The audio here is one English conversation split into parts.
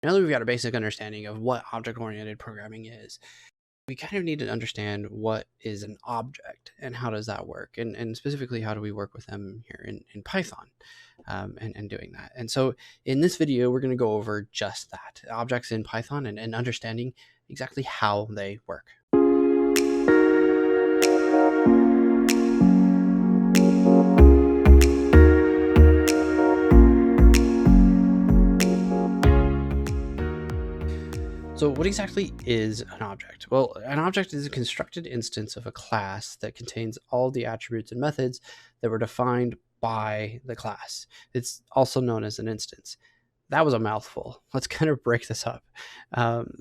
Now that we've got a basic understanding of what object-oriented programming is, we kind of need to understand what is an object and how does that work, and specifically how do we work with them here in Python, and doing that. And so in this video, we're going to go over just that, objects in Python, and understanding exactly how they work. So what exactly is an object? Well, an object is a constructed instance of a class that contains all the attributes and methods that were defined by the class. It's also known as an instance. That was a mouthful. Let's kind of break this up.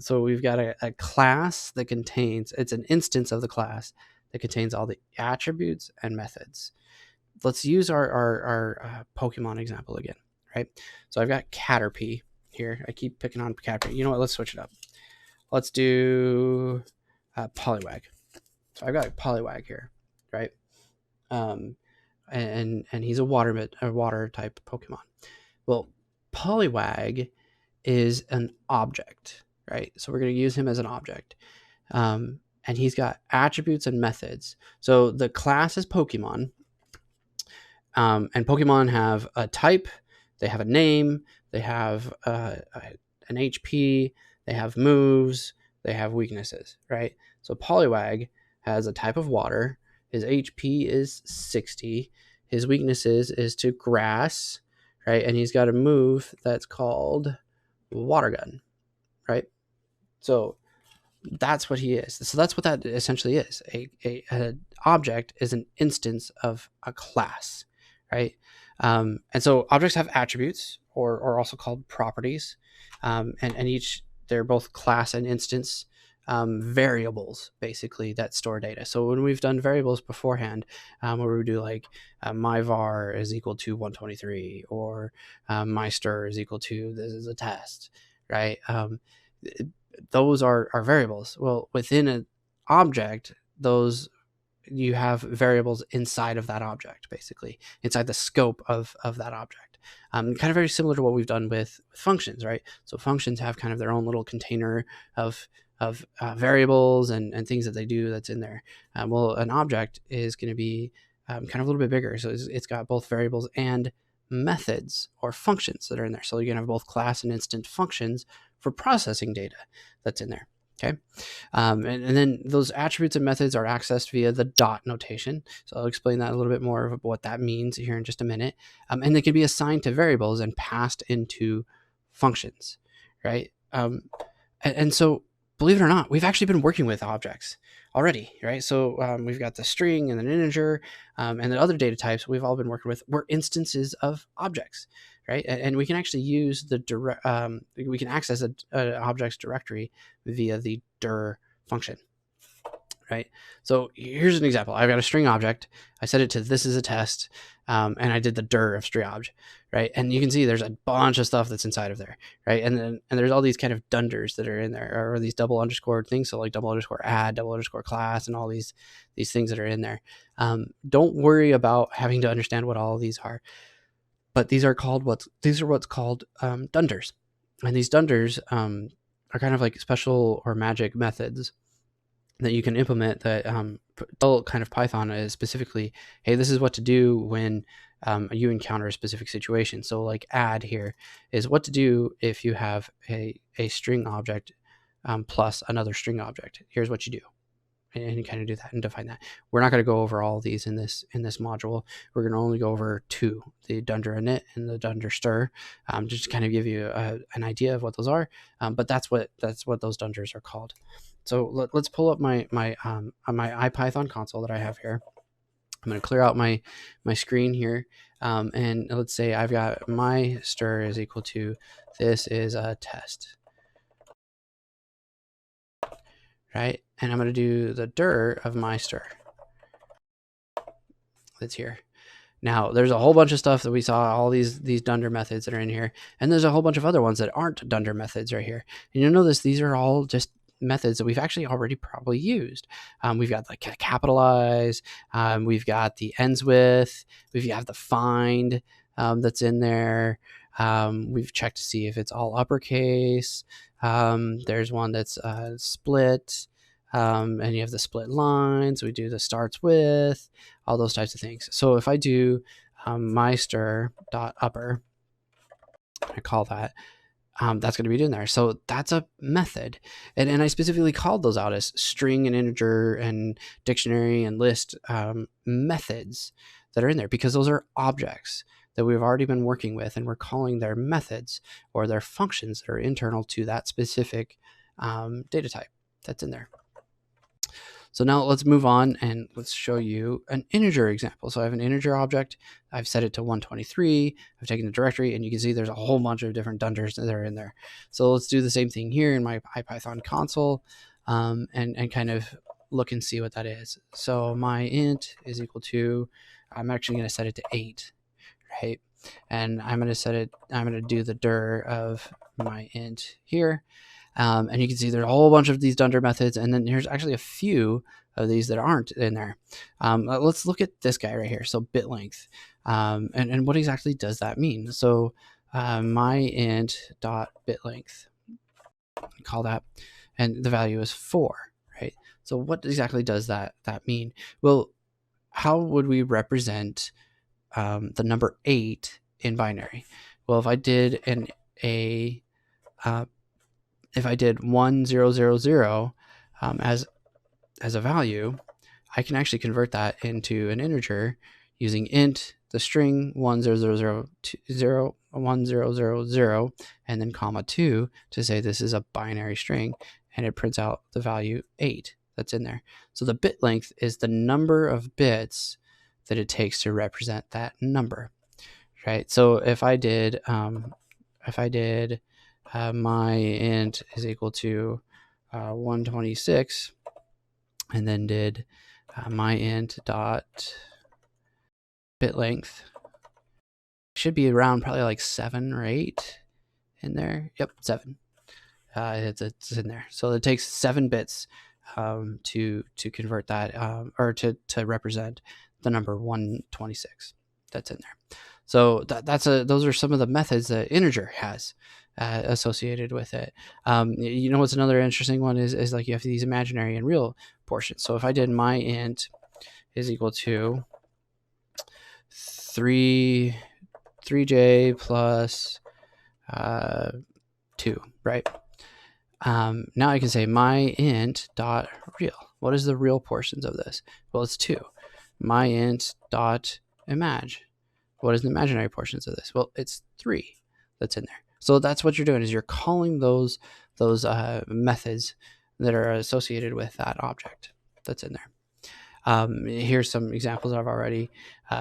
So we've got a class that contains, it's an instance of the class that contains all the attributes and methods. Let's use our Pokemon example again, right? So I've got Caterpie here. I keep picking on Caterpie. You know what? Let's switch it up. Let's do Poliwag. So I've got Poliwag here, right? And he's a water type Pokemon. Well, Poliwag is an object, right? So we're going to use him as an object. And he's got attributes and methods. So the class is Pokemon. And Pokemon have a type, they have a name, they have an HP, they have moves, they have weaknesses, right? So Poliwag has a type of water, his HP is 60, his weaknesses is to grass, right? And he's got a move that's called Water Gun, right? So that's what he is. So that's what that essentially is. An object is an instance of a class, right? And so objects have attributes, or also called properties, and each, they're both class and instance variables, basically, that store data. So when we've done variables beforehand, where we do like my var is equal to 123, or my stir is equal to this is a test, right? Those are variables. Well, within an object, those, you have variables inside of that object, basically inside the scope of that object. Kind of very similar to what we've done with functions, right? So functions have kind of their own little container of variables and things that they do that's in there. Well, an object is going to be kind of a little bit bigger. So it's got both variables and methods or functions that are in there. So you're going to have both class and instant functions for processing data that's in there. Okay. And then those attributes and methods are accessed via the dot notation. So I'll explain that a little bit more of what that means here in just a minute. And they can be assigned to variables and passed into functions, right? And so, believe it or not, we've actually been working with objects already, right? So we've got the string and an integer, and the other data types we've all been working with were instances of objects, right? And we can actually use the we can access an object's directory via the dir function, right? So here's an example. I've got a string object. I set it to this is a test, and I did the dir of string object, right? And you can see there's a bunch of stuff that's inside of there, right? And there's all these kind of dunders that are in there, or these double underscore things. So like double underscore add, double underscore class, and all these things that are in there. Don't worry about having to understand what all of these are, but these are what's called dunders, and these dunders are kind of like special or magic methods that you can implement that kind of Python is specifically, hey, this is what to do when you encounter a specific situation. So like add here is what to do if you have a string object plus another string object. Here's what you do. And you kind of do that and define that. We're not going to go over all of these in this module. We're going to only go over two, the dunder init and the dunder stir, just to kind of give you an idea of what those are. But that's what those dunders are called. So let's pull up my IPython console that I have here. I'm going to clear out my screen here, and let's say I've got my stir is equal to this is a test, right? And I'm going to do the dir of my stir that's here. Now, there's a whole bunch of stuff that we saw, all these dunder methods that are in here, and there's a whole bunch of other ones that aren't dunder methods right here. And you'll notice these are all just methods that we've actually already probably used. We've got like capitalize, we've got the ends with, we've got the find that's in there, We've checked to see if it's all uppercase. There's one that's split, and you have the split lines. We do the starts with, all those types of things. So if I do meister.upper, I call that, that's going to be doing there. So that's a method. And I specifically called those out as string and integer and dictionary and list methods that are in there, because those are objects that we've already been working with, and we're calling their methods or their functions that are internal to that specific data type that's in there. So now let's move on and let's show you an integer example. So I have an integer object. I've set it to 123. I've taken the directory, and you can see there's a whole bunch of different dunders that are in there. So let's do the same thing here in my IPython console, and kind of look and see what that is. So my int is equal to, I'm actually going to set it to 8, right? And I'm going to do the dir of my int here. And you can see there's a whole bunch of these dunder methods, and then here's actually a few of these that aren't in there. Let's look at this guy right here. So bit length, and what exactly does that mean? So my int dot bit length, call that, and the value is 4, right? So what exactly does that mean? Well, how would we represent the number 8 in binary? Well, if I did if I did 1000 as a value, I can actually convert that into an integer using int, the string 1000 and then comma 2 to say this is a binary string, and it prints out the value 8 that's in there. So the bit length is the number of bits that it takes to represent that number, right? So if I did my int is equal to 126, and then did my int dot bit length, should be around probably like 7 or 8 in there. Yep, 7. It's in there. So it takes 7 bits to convert that, or to represent the number 126 that's in there. So those are some of the methods that integer has associated with it. You know what's another interesting one is like you have these imaginary and real portions. So if I did my int is equal to 3j plus 2, right? Now I can say my int dot real. What is the real portions of this? Well, it's 2. My int dot imag. What is the imaginary portions of this? Well, it's 3 that's in there. So that's what you're doing, is you're calling those methods that are associated with that object that's in there. Here's some examples I've already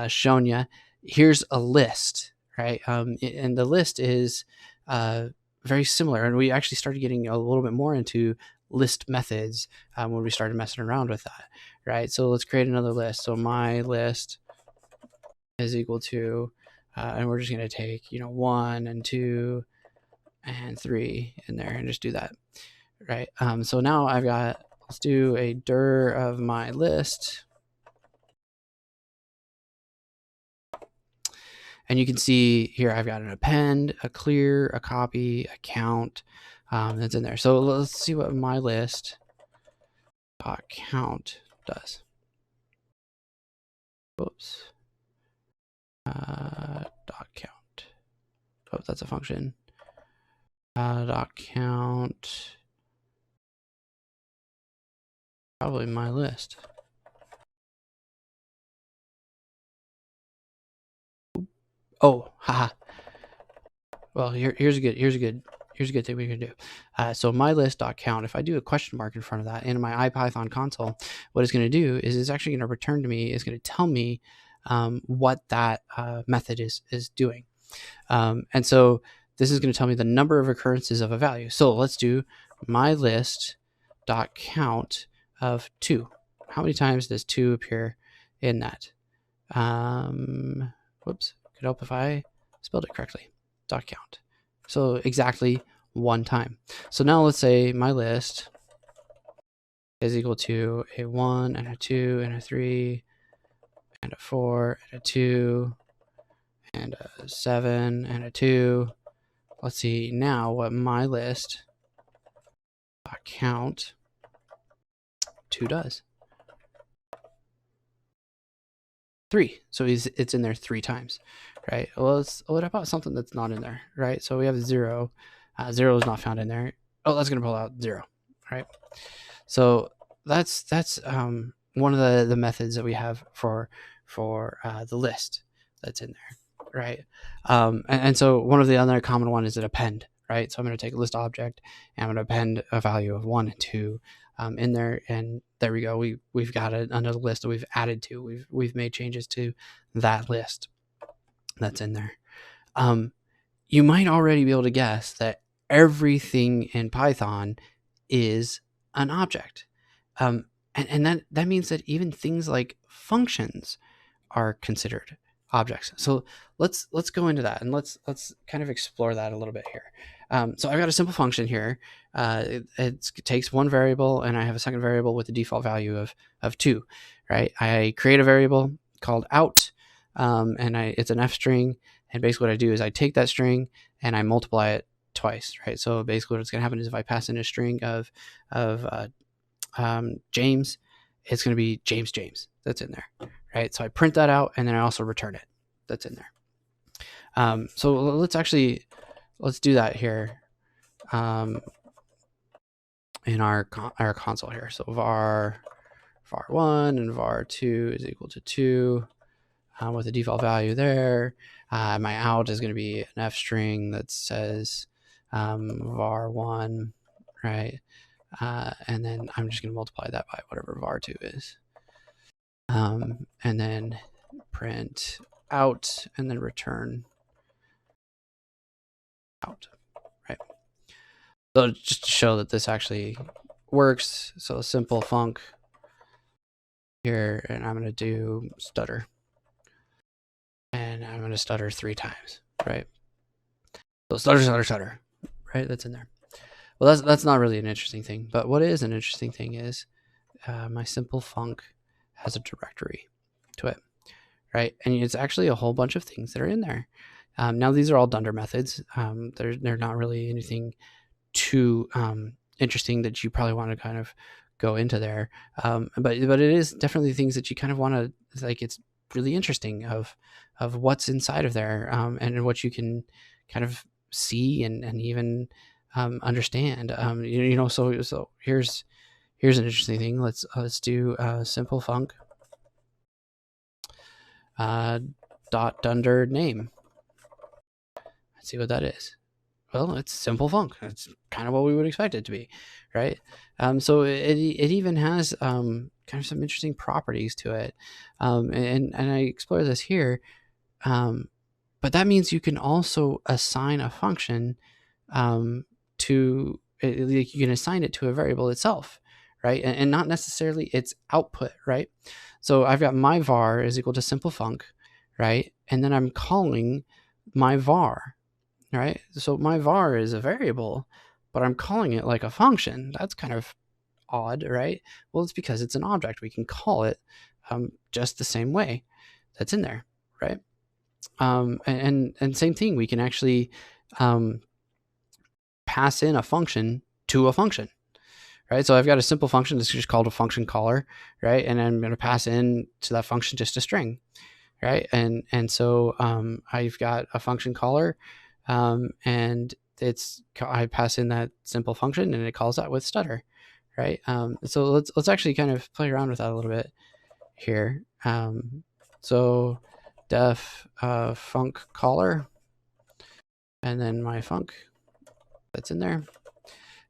shown you. Here's a list, right? And the list is very similar, and we actually started getting a little bit more into list methods when we started messing around with that, right? So let's create another list. So my list is equal to, and we're just going to take 1 and 2 and 3 in there and just do that, right? So now I've got, let's do a dir of my list, and you can see here I've got an append, a clear, a copy, a count that's in there. So let's see what my list count does. Oops. Dot count. Oh, that's a function. Dot count. Probably my list. Oh, haha. Well, here's a good thing we can do. So my list dot count. If I do a question mark in front of that in my IPython console, what it's going to do is it's actually going to return to me. It's going to tell me what that method is doing. And so this is going to tell me the number of occurrences of a value. So let's do my list dot count of 2. How many times does 2 appear in that? Whoops, could help if I spelled it correctly. Dot count. So exactly 1 time. So now let's say my list is equal to a 1 and a 2 and a 3 and a 4 and a 2 and a 7 and a 2. Let's see now what my list count 2 does. 3. So it's in there 3 times, right? Well, what about something that's not in there, right? So we have 0. 0 is not found in there. Oh, that's going to pull out 0, right? So that's one of the methods that we have for the list that's in there, right? And so one of the other common one is an append, right? So I'm going to take a list object and I'm going to append a value of 1 and 2 in there, and there we go. We've got another list that we've added to. We've made changes to that list that's in there. You might already be able to guess that everything in Python is an object. And that means that even things like functions are considered objects. So let's go into that, and let's kind of explore that a little bit here. So I've got a simple function here. It takes one variable, and I have a second variable with a default value of 2, right? I create a variable called out, and it's an f string, and basically what I do is I take that string and I multiply it twice, right? So basically what's going to happen is if I pass in a string of James, it's going to be James that's in there, right? So I print that out, and then I also return it that's in there. So let's do that here in our console here. So var1 and var2 is equal to 2 with a default value there. My out is going to be an f string that says var1, right? And then I'm just going to multiply that by whatever var2 is. And then print out and then return out, right? So just to show that this actually works, so simple func here, and I'm going to do stutter. And I'm going to stutter 3 times, right? So stutter, right? That's in there. Well, that's not really an interesting thing, but what is an interesting thing is my simple func has a directory to it, right? And it's actually a whole bunch of things that are in there. Now these are all dunder methods. They're not really anything too interesting that you probably want to kind of go into there. But it is definitely things that you kind of want to, like, it's really interesting of what's inside of there, and what you can kind of see and even understand. So here's an interesting thing. Let's do simple func dot dunder name. Let's see what that is. Well, it's simple func. It's kind of what we would expect it to be, right? So it even has kind of some interesting properties to it, and I explore this here. But that means you can also assign a function to like you can assign it to a variable itself, right? And not necessarily its output, right? So I've got my var is equal to simple func, right? And then I'm calling my var, right? So my var is a variable, but I'm calling it like a function. That's kind of odd, right? Well, it's because it's an object. We can call it just the same way that's in there, right? And same thing, we can actually pass in a function to a function, right? So I've got a simple function that's just called a function caller, right? And I'm going to pass in to that function just a string, right? And so I've got a function caller, and I pass in that simple function and it calls that with stutter, right? So let's actually kind of play around with that a little bit here. So def func caller, and then my func that's in there,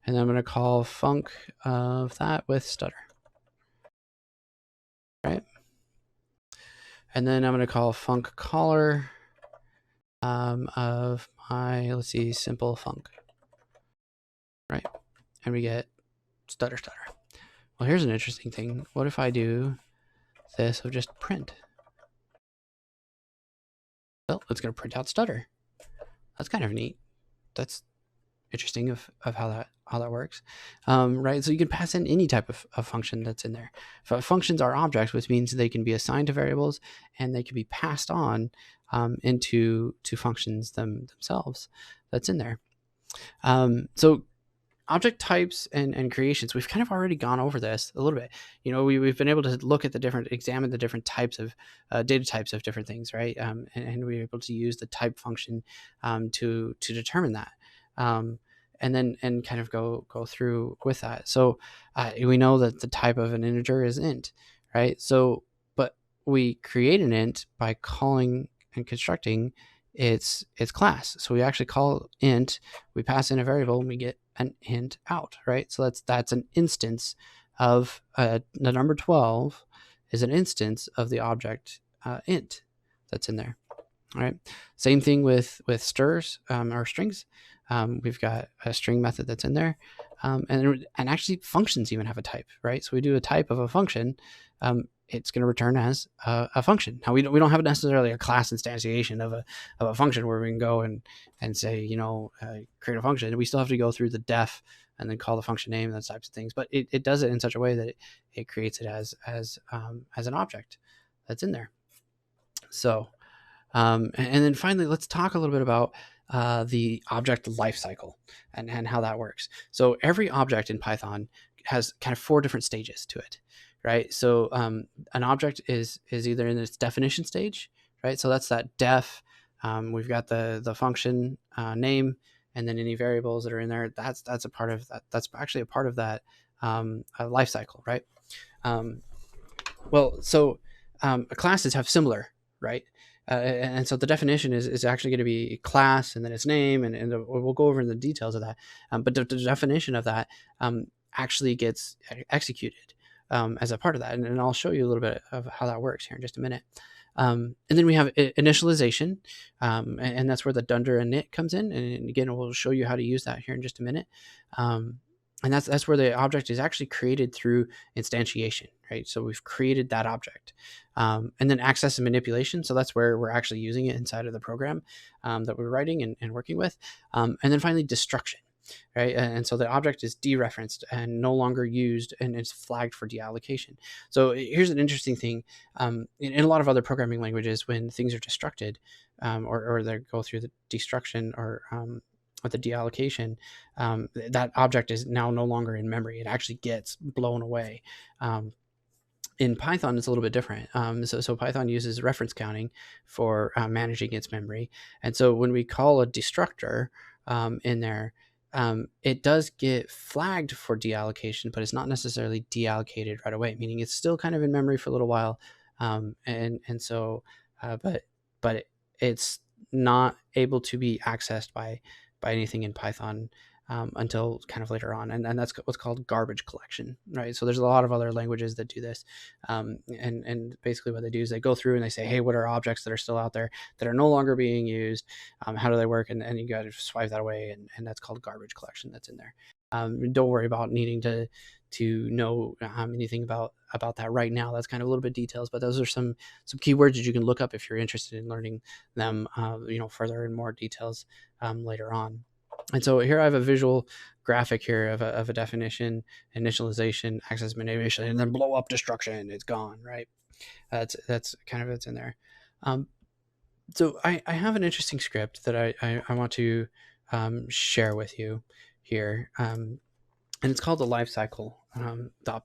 and then I'm going to call func of that with stutter, right? And then I'm going to call func caller of my, let's see, simple func, right? And we get stutter. Well, here's an interesting thing. What if I do this of just print? Well, it's going to print out stutter. That's kind of neat. That's interesting of how that that works, right? So you can pass in any type of function that's in there. Functions are objects, which means they can be assigned to variables and they can be passed on into functions themselves that's in there. So object types and creations, we've kind of already gone over this a little bit. We've been able to look at examine the different types of data types of different things, right? And we're able to use the type function to determine that. And then kind of go through with that. So we know that the type of an integer is int, right? So, but we create an int by calling and constructing its class. So we actually call int, we pass in a variable, and we get an int out, right? So that's an instance of the number 12 is an instance of the object int that's in there. All right. Same thing with strs or strings. We've got a string method that's in there, and actually functions even have a type, right? So we do a type of a function. It's going to return as a function. Now we don't have necessarily a class instantiation of a function where we can go and say create a function. We still have to go through the def and then call the function name and those types of things. But it does it in such a way that it creates it as an object that's in there. So. And then finally, let's talk a little bit about the object lifecycle and how that works. So every object in Python has kind of 4 different stages to it, right? So an object is either in its definition stage, right? So that's that def. We've got the function name, and then any variables that are in there. That's a part of that. That's actually a part of that lifecycle, right? Classes have similar, right? And so the definition is actually going to be class and then its name, and we'll go over in the details of that. But the definition of that actually gets executed as a part of that. And I'll show you a little bit of how that works here in just a minute. And then we have initialization, and that's where the dunder init comes in. And again, we'll show you how to use that here in just a minute. And that's where the object is actually created through instantiation, right? So we've created that object. And then access and manipulation. So that's where we're actually using it inside of the program that we're writing and working with. And then finally, destruction, right? And so the object is dereferenced and no longer used, and it's flagged for deallocation. So here's an interesting thing. In a lot of other programming languages, when things are destructed or they go through the destruction or with the deallocation, that object is now no longer in memory. It actually gets blown away. In Python, it's a little bit different. So Python uses reference counting for managing its memory. And so when we call a destructor in there, it does get flagged for deallocation, but it's not necessarily deallocated right away, meaning it's still kind of in memory for a little while. But it's not able to be accessed by anything in Python until kind of later on. And that's what's called garbage collection, right? So there's a lot of other languages that do this. And basically what they do is they go through and they say, hey, what are objects that are still out there that are no longer being used? How do they work? And you got to swipe that away. And that's called garbage collection that's in there. Don't worry about needing to know anything about that right now. That's kind of a little bit details, but those are some keywords that you can look up if you're interested in learning them, further in more details later on. And so here I have a visual graphic here of a definition, initialization, access manipulation, and then blow up destruction. It's gone, right? That's kind of what's in there. So I have an interesting script that I want to share with you here. And it's called the Lifecycle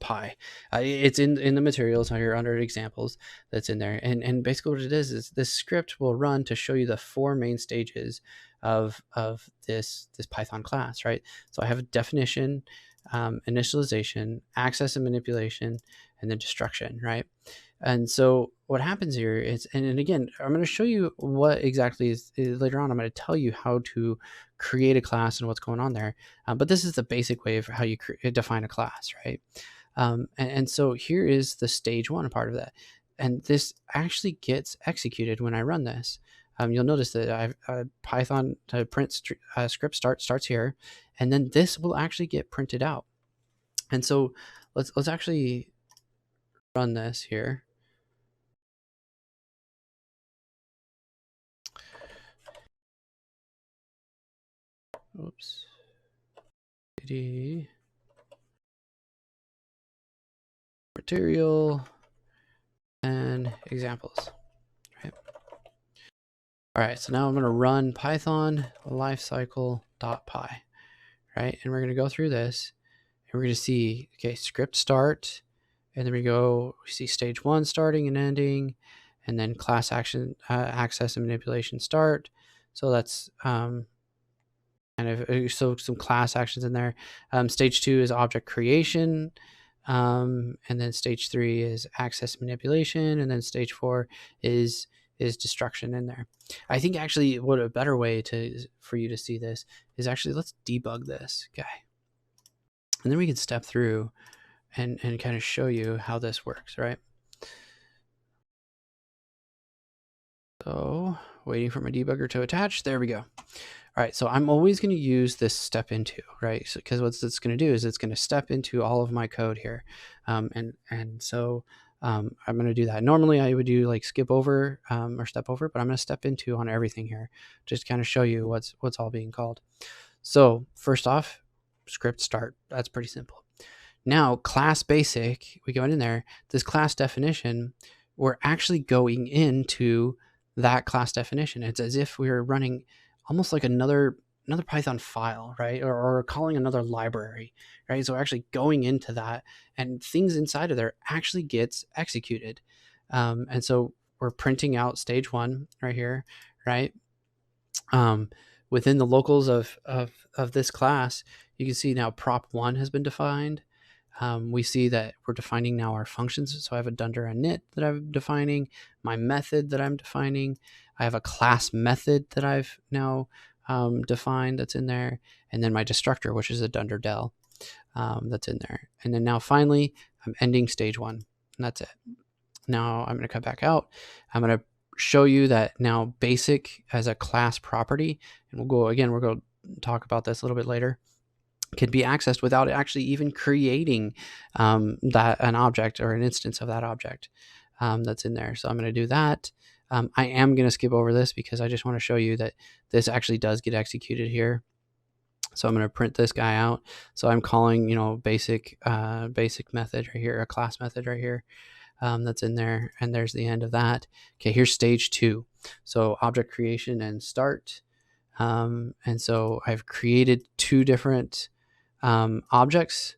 .py. It's in the materials here under examples that's in there. And basically what it is this script will run to show you the 4 main stages of this Python class, right? So I have a definition, initialization, access and manipulation, and then destruction, right? And so what happens here is, and again, I'm going to show you what exactly is later on. I'm going to tell you how to create a class and what's going on there. But this is the basic way of how you define a class, right? And so here is the stage 1 part of that. And this actually gets executed when I run this. You'll notice that Python print script starts here, and then this will actually get printed out. And so let's actually run this here. Oops. cd material and examples. Right. All right, so now I'm going to run Python lifecycle.py, right? And we're going to go through this, and we're going to see, okay, script start, and then we see stage 1 starting and ending, and then class action access and manipulation start. So that's kind of so some class actions in there. Stage 2 is object creation, and then stage 3 is access manipulation, and then stage 4 is destruction in there. I think actually what a better way for you to see this is actually, let's debug this guy, and then we can step through and kind of show you how this works, right? So waiting for my debugger to attach. There we go. All right, so I'm always going to use this step into, right? Because what it's going to do is it's going to step into all of my code here. And so I'm going to do that. Normally I would do like skip over or step over, but I'm going to step into on everything here, just kind of show you what's all being called. So first off, script start. That's pretty simple. Now class basic, we go in there, this class definition, we're actually going into that class definition. It's as if we were running almost like another Python file, right? Or calling another library, right? So we're actually going into that, and things inside of there actually gets executed. And so we're printing out stage 1 right here, right? Within the locals of this class, you can see now prop 1 has been defined. We see that we're defining now our functions. So I have a dunder and init that I'm defining, my method that I'm defining. I have a class method that I've now defined that's in there, and then my destructor, which is a dunder del that's in there. And then now finally, I'm ending stage 1, and that's it. Now I'm going to come back out. I'm going to show you that now basic as a class property, and we're going to talk about this a little bit later, can be accessed without actually even creating an object or an instance of that object that's in there. So I'm going to do that. I am going to skip over this because I just want to show you that this actually does get executed here. So I'm going to print this guy out. So I'm calling, basic method right here, a class method right here that's in there. And there's the end of that. Okay, here's stage 2. So object creation and start. And so I've created 2 different objects,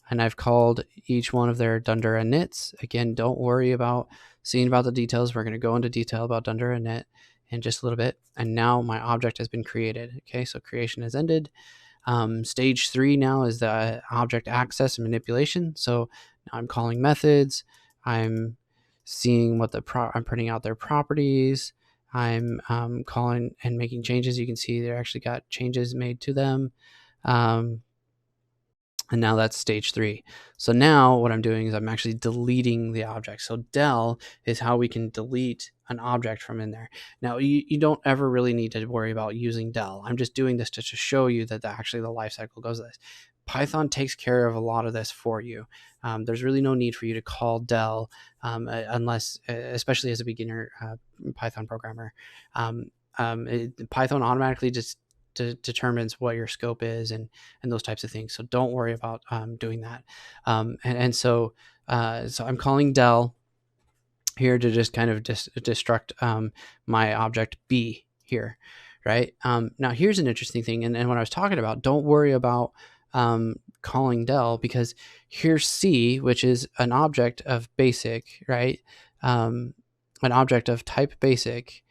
and I've called each one of their dunder and inits. Again, don't worry about seeing about the details. We're going to go into detail about dunder and init in just a little bit. And now my object has been created. Okay, so creation has ended. Stage 3 now is the object access and manipulation. So now I'm calling methods. I'm seeing what I'm printing out their properties. I'm calling and making changes. You can see they actually got changes made to them. And now that's stage 3. So now what I'm doing is I'm actually deleting the object. So del is how we can delete an object from in there. Now you don't ever really need to worry about using del. I'm just doing this to show you that actually the lifecycle goes this. Python takes care of a lot of this for you. There's really no need for you to call del unless, especially as a beginner Python programmer. Python automatically just determines what your scope is and those types of things. So don't worry about doing that. So I'm calling del here to just kind of destruct my object B here, right? Now here's an interesting thing. And when I was talking about, don't worry about calling del, because here's C, which is an object of basic, right? An object of type basic,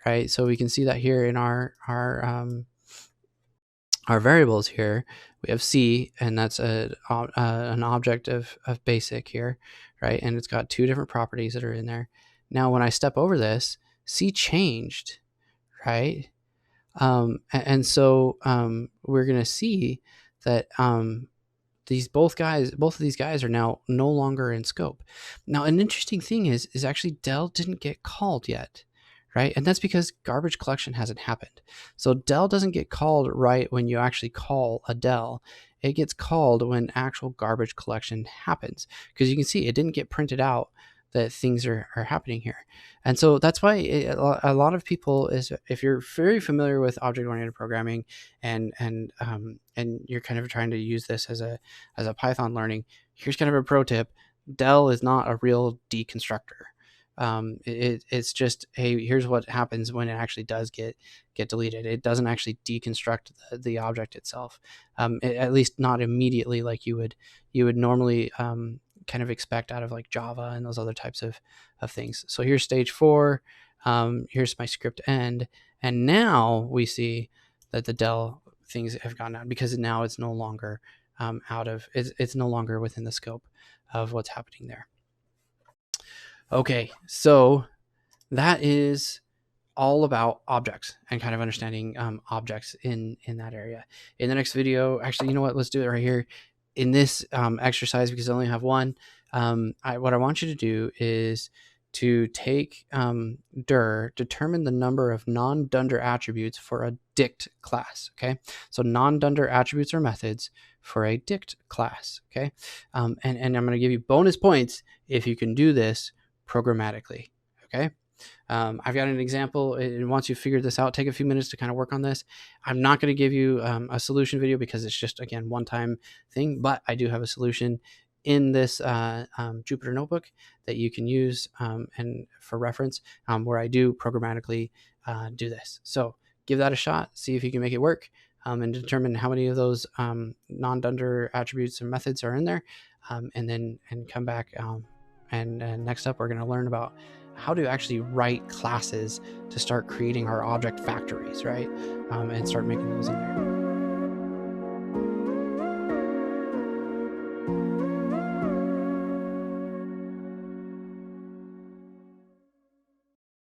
right? So we can see that here in our variables here. We have C, and that's an object of basic here, right? And it's got 2 different properties that are in there. Now, when I step over this, C changed, right? So we're going to see that both of these guys are now no longer in scope. Now, an interesting thing is actually del didn't get called yet, right? And that's because garbage collection hasn't happened. So del doesn't get called right when you actually call a del. It gets called when actual garbage collection happens, because you can see it didn't get printed out that things are happening here. And so that's why a lot of people is, if you're very familiar with object-oriented programming and you're kind of trying to use this as a Python learning, here's kind of a pro tip. Del is not a real deconstructor. It's just, hey, here's what happens when it actually does get deleted. It doesn't actually deconstruct the object itself, at least not immediately like you would normally kind of expect out of like Java and those other types of things. So here's stage 4. Here's my script end, and now we see that the del things have gone out because now it's no longer it's no longer within the scope of what's happening there. Okay, so that is all about objects and kind of understanding objects in that area. In the next video, actually, you know what? Let's do it right here. In this exercise, because I only have one, what I want you to do is to take determine the number of non-dunder attributes for a dict class. Okay, so non-dunder attributes or methods for a dict class. Okay, and I'm going to give you bonus points if you can do this programmatically. Okay. I've got an example, and once you figure this out, take a few minutes to kind of work on this. I'm not going to give you a solution video because it's just, again, one-time thing, but I do have a solution in this Jupyter notebook that you can use and for reference, where I do programmatically do this. So give that a shot, see if you can make it work, and determine how many of those non-dunder attributes and methods are in there, and come back. And next up, we're going to learn about how to actually write classes to start creating our object factories, right? And start making those in there.